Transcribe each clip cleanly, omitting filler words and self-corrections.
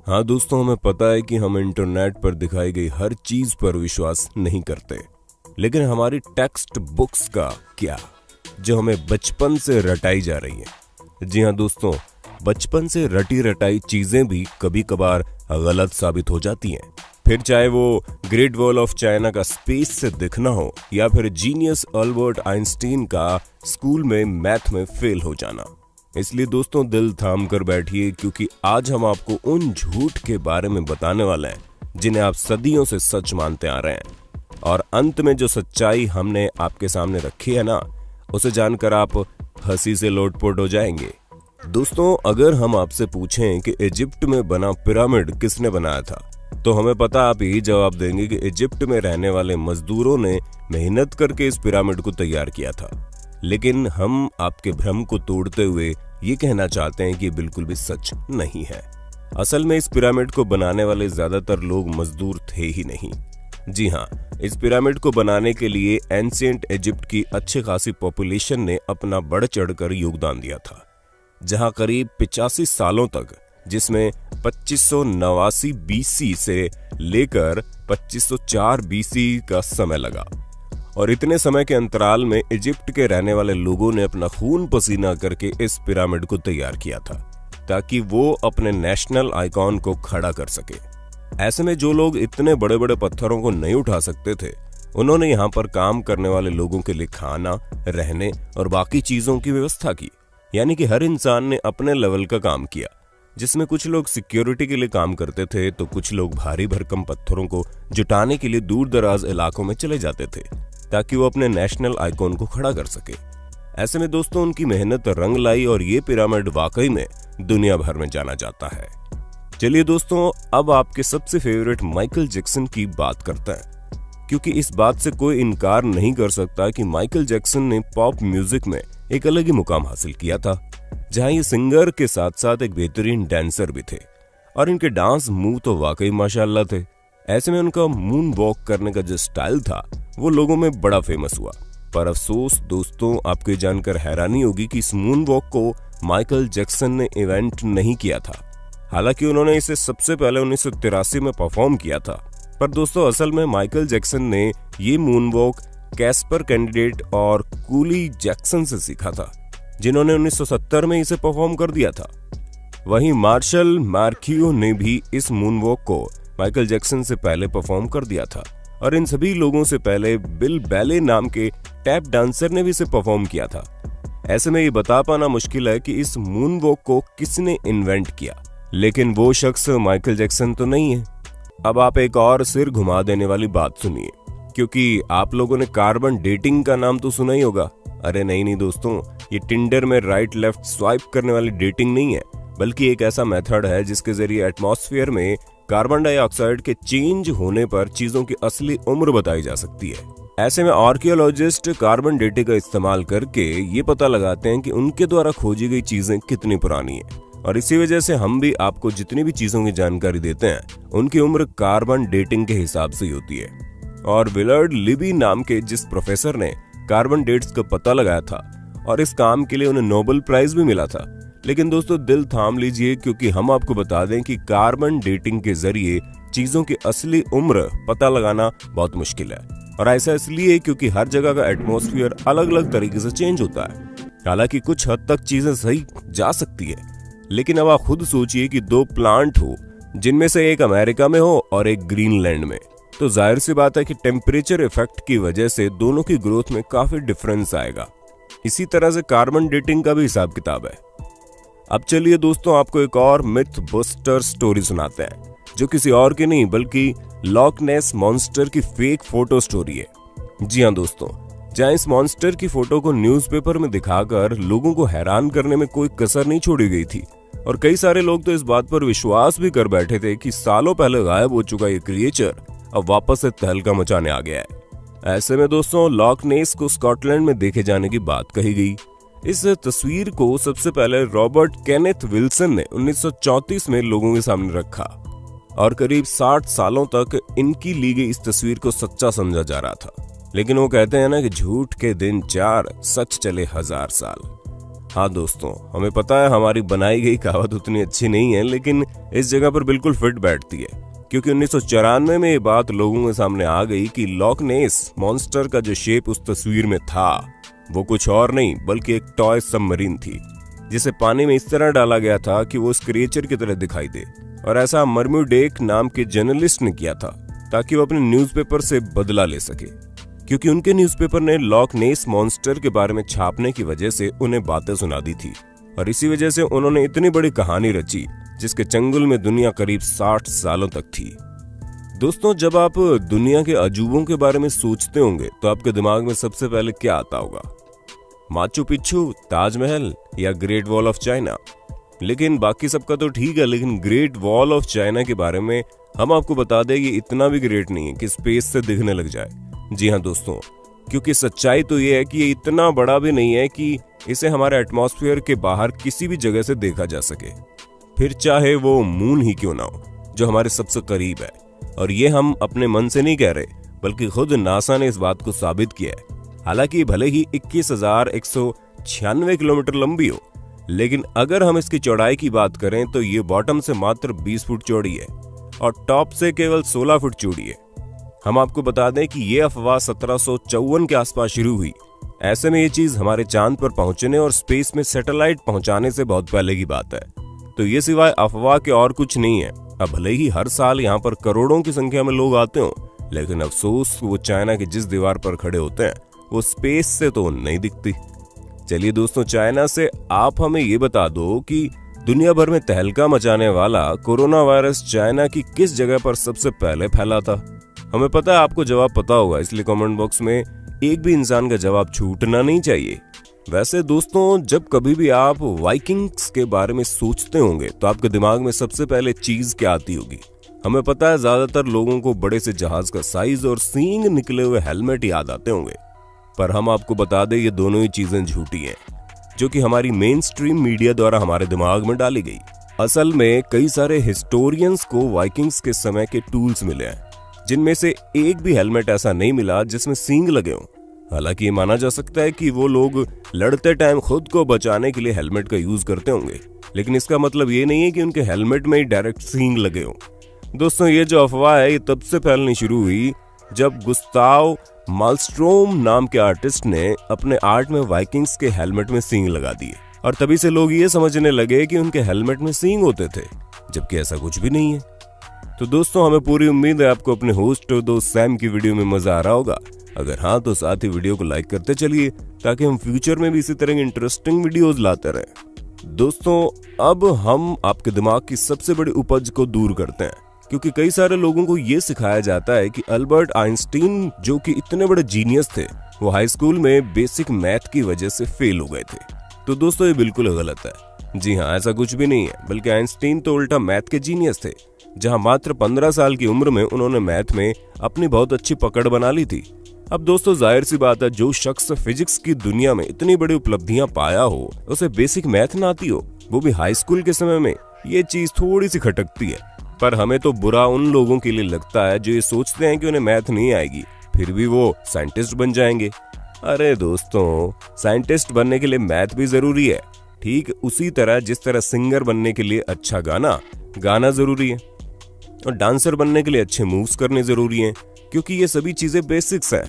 हाँ दोस्तों, हमें पता है कि हम इंटरनेट पर दिखाई गई हर चीज पर विश्वास नहीं करते, लेकिन हमारी टेक्स्ट बुक्स का क्या, जो हमें बचपन से रटाई जा रही है। जी हाँ दोस्तों, बचपन से रटी रटाई चीजें भी कभी कभार गलत साबित हो जाती हैं। फिर चाहे वो ग्रेट वॉल ऑफ चाइना का स्पेस से दिखना हो या फिर जीनियस अल्बर्ट आइंस्टीन का स्कूल में मैथ में फेल हो जाना। इसलिए दोस्तों, दिल थाम कर बैठिए, क्योंकि आज हम आपको उन झूठ के बारे में बताने वाले हैं जिन्हें आप सदियों से सच मानते आ रहे हैं। और अंत में जो सच्चाई हमने आपके सामने रखी है ना, उसे जानकर आप हंसी से लोटपोट हो जाएंगे। दोस्तों, अगर हम आपसे पूछें कि इजिप्ट में बना पिरामिड किसने बनाया था, तो हमें पता आप यही जवाब देंगे कि इजिप्ट में रहने वाले मजदूरों ने मेहनत करके इस पिरामिड को तैयार किया था। लेकिन हम आपके भ्रम को तोड़ते हुए ये कहना चाहते हैं कि बिल्कुल भी सच नहीं है। असल में इस पिरामिड को बनाने वाले ज्यादातर लोग मजदूर थे ही नहीं। जी हाँ, इस पिरामिड को बनाने के लिए एंशिएंट इजिप्ट की अच्छी खासी पॉपुलेशन ने अपना बढ़ चढ़कर योगदान दिया था, जहां करीब 85 सालों तक, जिसमें 2589 बीसी से लेकर 2504 बीसी का समय लगा। और इतने समय के अंतराल में इजिप्ट के रहने वाले लोगों ने अपना खून पसीना करके इस पिरामिड को तैयार किया था, ताकि वो अपने नेशनल आइकॉन को खड़ा कर सके। ऐसे में जो लोग इतने बड़े बड़े पत्थरों को नहीं उठा सकते थे, उन्होंने यहाँ पर काम करने वाले लोगों के लिए खाना, रहने और बाकी चीजों की व्यवस्था की। यानी कि हर इंसान ने अपने लेवल का काम किया, जिसमें कुछ लोग सिक्योरिटी के लिए काम करते थे, तो कुछ लोग भारी भरकम पत्थरों को जुटाने के लिए दूर दराज इलाकों में चले जाते थे, ताकि वो अपने नेशनल आइकॉन को खड़ा कर सके। ऐसे में दोस्तों, उनकी मेहनत रंग लाई और ये पिरामिड वाकई में दुनिया भर में जाना जाता है। चलिए दोस्तों, अब आपके सबसे फेवरेट माइकल जैक्सन की बात करते हैं, क्योंकि इस बात से कोई इनकार नहीं कर सकता कि माइकल जैक्सन ने पॉप म्यूजिक में एक अलग ही मुकाम हासिल किया था, जहां ये सिंगर के साथ साथ एक बेहतरीन डांसर भी थे। और इनके डांस मूव तो वाकई माशाल्लाह थे। ऐसे में उनका मून वॉक करने का जो स्टाइल था, वो लोगों में बड़ा फेमस हुआ। पर अफसोस दोस्तों, आपको ये जानकर हैरानी होगी कि इस मून वॉक को माइकल जैक्सन ने इवेंट नहीं किया था। हालांकि उन्होंने इसे सबसे पहले 1983 में परफॉर्म किया था। पर दोस्तों, असल में माइकल जैक्सन ने ये मून वॉक कैस्पर कैंडिडेट और कूली जैक्सन से सीखा था, जिन्होंने 1970 में इसे परफॉर्म कर दिया था। वहीं मार्शल मार्कियो ने भी इस मून वॉक को माइकल जैक्सन से पहले परफॉर्म कर दिया था। और इन सभी लोगों से पहले बिल बैले नाम के टैप डांसर ने भी इसे परफॉर्म किया था। ऐसे में ये बता पाना मुश्किल है कि इस मून वॉक को किसने इन्वेंट किया, लेकिन वो शख्स माइकल जैक्सन तो नहीं है। अब आप एक और सिर घुमा देने वाली बात सुनिए, क्योंकि आप लोगों ने कार्बन डेटिंग का नाम तो सुना ही होगा। अरे नहीं दोस्तों, ये टिंडर में राइट लेफ्ट स्वाइप करने वाली डेटिंग नहीं है, बल्कि एक ऐसा मेथड है जिसके जरिए एटमॉस्फेयर में कार्बन डाइऑक्साइड के चेंज होने पर चीजों की असली उम्र बताई जा सकती है। ऐसे में आर्कियोलॉजिस्ट कार्बन डेटिंग का इस्तेमाल करके ये पता लगाते हैं कि उनके द्वारा खोजी गई चीजें कितनी पुरानी है। और इसी वजह से हम भी आपको जितनी भी चीजों की जानकारी देते हैं, उनकी उम्र कार्बन डेटिंग के हिसाब से ही होती है। और विलर्ड लिबी नाम के जिस प्रोफेसर ने कार्बन डेट्स का पता लगाया था, और इस काम के लिए उन्हें नोबेल प्राइज भी मिला था। लेकिन दोस्तों, दिल थाम लीजिए, क्योंकि हम आपको बता दें कि कार्बन डेटिंग के जरिए चीजों की असली उम्र पता लगाना बहुत मुश्किल है। और ऐसा इसलिए क्योंकि हर जगह का एटमॉस्फेयर अलग अलग तरीके से चेंज होता है। हालांकि कुछ हद तक चीजें सही जा सकती है, लेकिन अब आप खुद सोचिए कि दो प्लांट हो, जिनमें से एक अमेरिका में हो और एक ग्रीनलैंड में, तो जाहिर सी बात है कि टेम्परेचर इफेक्ट की वजह से दोनों की ग्रोथ में काफी डिफरेंस आएगा। इसी तरह से कार्बन डेटिंग का भी हिसाब किताब है। अब चलिए दोस्तों, आपको एक और मिथ बस्टर स्टोरी सुनाते हैं, जो किसी और की नहीं बल्कि लॉक नेस मॉन्स्टर की फेक फोटो स्टोरी है। जी हाँ दोस्तों, जहां इस मॉन्स्टर की फोटो को न्यूज़पेपर में दिखाकर लोगों को हैरान करने में कोई कसर नहीं छोड़ी गई थी। और कई सारे लोग तो इस बात पर विश्वास भी कर बैठे थे कि सालों पहले गायब हो चुका ये क्रिएचर अब वापस से तहलका मचाने आ गया है। ऐसे में दोस्तों, लॉक नेस को स्कॉटलैंड में देखे जाने की बात कही गई। इस तस्वीर को सबसे पहले रॉबर्ट केनेथ विल्सन ने 1934 में लोगों के सामने रखा, और करीब 60 सालों तक इनकी ली गई इस तस्वीर को सच्चा समझा जा रहा था। लेकिन वो कहते हैं ना कि झूठ के दिन 4, सच चले 1000 साल। हाँ दोस्तों, हमें पता है हमारी बनाई गई कहावत उतनी अच्छी नहीं है, लेकिन इस जगह पर बिल्कुल फिट बैठती है, क्योंकि 1994 में ये बात लोगों के सामने आ गई कि लॉक नेस मॉन्स्टर का जो शेप उस तस्वीर में था वो कुछ और नहीं बल्कि एक टॉय सबमरीन थी, जिसे पानी में इस तरह डाला गया था कि वो उस क्रिएचर की तरह दिखाई दे। और ऐसा मर्म्यूडेक नाम के जर्नलिस्ट ने किया था ताकि वो अपने न्यूज़पेपर से बदला ले सके, क्योंकि उनके न्यूज़पेपर ने लॉक नेस मॉन्स्टर के बारे में छापने की वजह से उन्हें बातें सुना दी थी। और इसी वजह से उन्होंने इतनी बड़ी कहानी रची जिसके चंगुल में दुनिया करीब 60 सालों तक थी। दोस्तों, जब आप दुनिया के अजूबों के बारे में सोचते होंगे तो आपके दिमाग में सबसे पहले क्या आता होगा? माचू पिच्चू, ताजमहल या ग्रेट वॉल ऑफ चाइना? लेकिन बाकी सबका तो ठीक है, लेकिन ग्रेट वॉल ऑफ चाइना के बारे में हम आपको बता दें ये इतना भी ग्रेट नहीं है कि स्पेस से दिखने लग जाए। जी हाँ दोस्तों, क्योंकि सच्चाई तो ये है कि ये इतना बड़ा भी नहीं है कि इसे हमारे एटमॉस्फेयर के बाहर किसी भी जगह से देखा जा सके, फिर चाहे वो मून ही क्यों ना हो जो हमारे सबसे करीब है। और ये हम अपने मन से नहीं कह रहे, बल्कि खुद नासा ने इस बात को साबित किया है। हालांकि भले ही 21,196 किलोमीटर लंबी हो, लेकिन अगर हम इसकी चौड़ाई की बात करें तो ये बॉटम से मात्र 20 फुट चौड़ी है और टॉप से केवल 16 फुट चौड़ी है। हम आपको बता दें कि ये अफवाह 1754 के आसपास शुरू हुई। ऐसे में ये चीज हमारे चांद पर पहुंचने और स्पेस में सैटेलाइट पहुंचाने से बहुत पहले की बात है, तो ये सिवाय अफवाह के और कुछ नहीं है। अब भले ही हर साल यहाँ पर करोड़ों की संख्या में लोग आते हो, लेकिन अफसोस वो चाइना की जिस दीवार पर खड़े होते हैं वो स्पेस से तो नहीं दिखती। चलिए दोस्तों, चाइना से आप हमें ये बता दो कि दुनिया भर में तहलका मचाने वाला कोरोना वायरस चाइना की किस जगह पर सबसे पहले फैला था? हमें पता है आपको जवाब पता होगा, इसलिए कमेंट बॉक्स में एक भी इंसान का जवाब छूटना नहीं चाहिए। वैसे दोस्तों, जब कभी भी आप वाइकिंग्स के बारे में सोचते होंगे तो आपके दिमाग में सबसे पहले चीज क्या आती होगी? हमें पता है ज्यादातर लोगों को बड़े से जहाज का साइज और सींग निकले हुए हेलमेट याद आते होंगे, पर हम आपको बता दें ये दोनों ही चीजें झूठी हैं, जो कि हमारी मेन स्ट्रीम मीडिया द्वारा हमारे दिमाग में डाली गई। असल में कई सारे हिस्टोरियंस को वाइकिंग्स के समय के टूल्स मिले हैं, जिनमें से एक भी हेलमेट ऐसा नहीं मिला जिसमें सींग लगे हों। हालांकि ये माना जा सकता है कि वो लोग लड़ते टाइम खुद को बचाने के लिए हेलमेट का यूज करते होंगे, लेकिन इसका मतलब ये नहीं है कि उनके हेलमेट में ही डायरेक्ट सींग लगे हों। दोस्तों, ये जो अफवाह है ये तब से फैलनी शुरू हुई जब गुस्ताव मालस्ट्रोम नाम के आर्टिस्ट ने अपने आर्ट में वाइकिंग्स के हेलमेट में सींग लगा दिए, और तभी से लोग ये समझने लगे कि उनके हेलमेट में सींग होते थे, जबकि ऐसा कुछ भी नहीं है। तो दोस्तों, हमें पूरी उम्मीद है आपको अपने होस्ट और दोस्त सैम की वीडियो में मजा आ रहा होगा। अगर हाँ तो साथ ही वीडियो को लाइक करते चलिए ताकि हम फ्यूचर में भी इसी तरह की इंटरेस्टिंग वीडियोस लाते रहें। दोस्तों, अब हम आपके दिमाग की सबसे बड़ी उपज को दूर करते हैं, क्योंकि कई सारे लोगों को ये सिखाया जाता है कि अल्बर्ट आइंस्टीन जो कि इतने बड़े जीनियस थे, वो हाई स्कूल में बेसिक मैथ की वजह से फेल हो गए थे। तो दोस्तों, ये बिल्कुल गलत है। जी हाँ, ऐसा कुछ भी नहीं है, बल्कि आइंस्टीन तो उल्टा मैथ के जीनियस थे, जहां मात्र 15 साल की उम्र में उन्होंने मैथ में अपनी बहुत अच्छी पकड़ बना ली थी। अब दोस्तों, जाहिर सी बात है, जो शख्स फिजिक्स की दुनिया में इतनी बड़ी उपलब्धियां पाया हो, उसे बेसिक मैथ ना आती हो, वो भी हाई स्कूल के समय में, ये चीज थोड़ी सी खटकती है। पर हमें तो बुरा उन लोगों के लिए लगता है जो ये सोचते हैं कि उन्हें मैथ नहीं आएगी, फिर भी वो साइंटिस्ट बन जाएंगे। अरे दोस्तों, साइंटिस्ट बनने के लिए मैथ भी जरूरी है, ठीक उसी तरह जिस तरह सिंगर बनने के लिए अच्छा गाना जरूरी है, और डांसर बनने के लिए अच्छे मूव्स करने जरूरी हैं, क्योंकि ये सभी चीजें बेसिक्स हैं।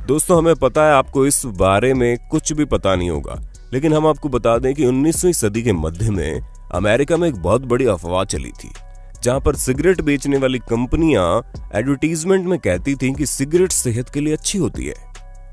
दोस्तों, हमें पता है आपको इस बारे में कुछ भी पता नहीं होगा, लेकिन हम आपको बता दें कि 19वीं सदी के मध्य में अमेरिका में एक बहुत बड़ी अफवाह चली थी, जहां पर सिगरेट बेचने वाली कंपनियां एडवर्टीजमेंट में कहती थीं कि सिगरेट सेहत के लिए अच्छी होती है।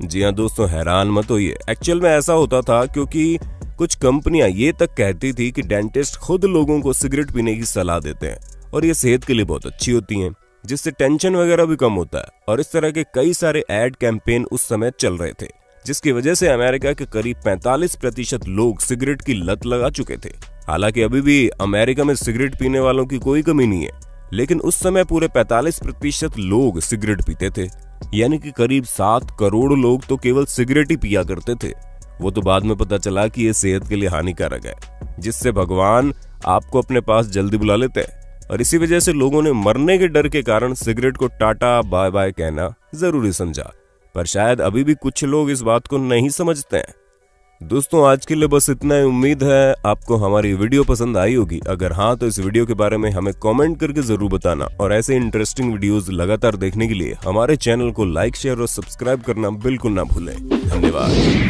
जी हाँ दोस्तों, हैरान मत होइए, एक्चुअल में ऐसा होता था क्योंकि कुछ कंपनियां ये तक कहती थी कि डेंटिस्ट खुद लोगों को सिगरेट पीने की सलाह देते हैं और ये सेहत के लिए बहुत अच्छी होती हैं, जिससे टेंशन वगैरह भी कम होता है। और इस तरह के कई सारे एड कैंपेन उस समय चल रहे थे, जिसकी वजह से अमेरिका के करीब 45% लोग सिगरेट की लत लगा चुके थे। हालांकि अभी भी अमेरिका में सिगरेट पीने वालों की कोई कमी नहीं है, लेकिन उस समय पूरे 45% लोग सिगरेट पीते थे, यानी कि करीब 7 करोड़ लोग तो केवल सिगरेट ही पिया करते थे। वो तो बाद में पता चला कि ये सेहत के लिए हानिकारक है, जिससे भगवान आपको अपने पास जल्दी बुला लेते हैं, और इसी वजह से लोगों ने मरने के डर के कारण सिगरेट को टाटा बाय बाय कहना जरूरी समझा। पर शायद अभी भी कुछ लोग इस बात को नहीं समझते हैं। दोस्तों आज के लिए बस इतना ही। उम्मीद है आपको हमारी वीडियो पसंद आई होगी। अगर हाँ तो इस वीडियो के बारे में हमें कमेंट करके जरूर बताना और ऐसे इंटरेस्टिंग वीडियोस लगातार देखने के लिए हमारे चैनल को लाइक, शेयर और सब्सक्राइब करना बिल्कुल ना भूलें। धन्यवाद।